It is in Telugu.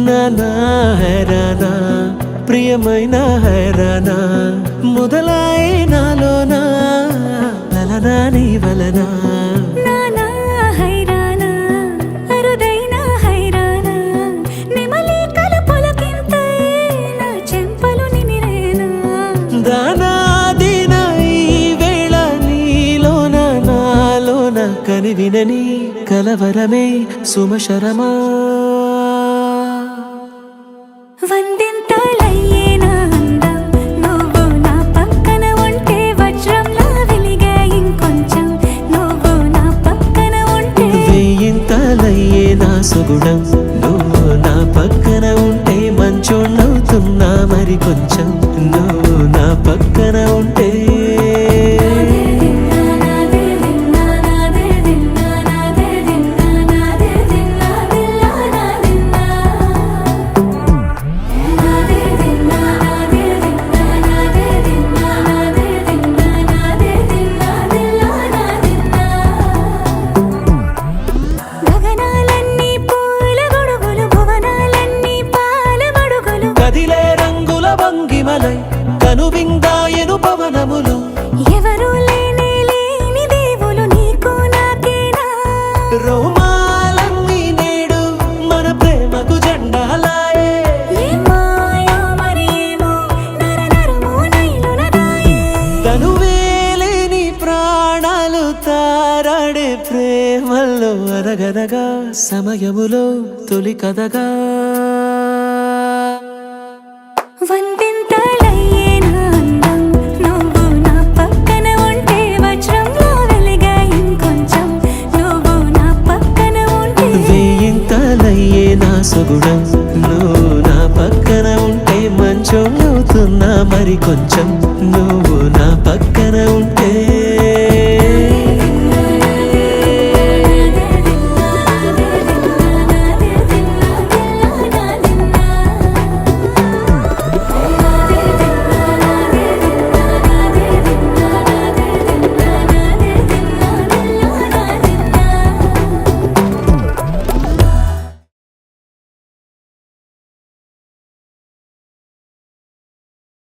నానా హైరానా ప్రియమైన హైరానా మొదలై నాలోనా వలనా నీ వలనా నానా హైరానా అరుదైన హైరానా నెమలి కలుపులకింతై నా చెంపలు నిమిరేనా దానాదిన ఈ వేళ నీలోన నాలోన కనివినని కలవరమే సుమశరమా వందింతలయ్యేనా అందం నువ్వు నా పక్కన ఉంటే వజ్రంలా వెలిగే ఇంకొంచెం నువ్వు నా పక్కన ఉంటే వేయింతలయ్యే నా సుగుణం నువ్వు నా పక్కన ఉంటే మంచోళ్ళవుతున్నా మరి కొంచెం నువ్వు నా పక్కన ఉంటే కదిలే రంగుల భంగిమలై కనువిందాయను పవనములు ఎవరు లేని దేవులు నీకు నాకేనా రోమాలన్నీ నేడు మన ప్రేమకు జెండాలాయే ఏ మాయో మరేమో నరనరమో నైలునదాయే తనువేలేని ప్రాణాలు తారాడే ప్రేమల్లో అరగనగా సమయములో తొలి కథగా వందింతలయ్యేనా అందం నువ్వు నా పక్కన ఉంటే వజ్రంలా వెలిగే ఇంకొంచెం నువ్వు నా పక్కన ఉంటే వేయింతలయ్యే నా సుగుణం నువ్వు నా పక్కన ఉంటే మంచోళ్ళవుతున్నా మరి కొంచెం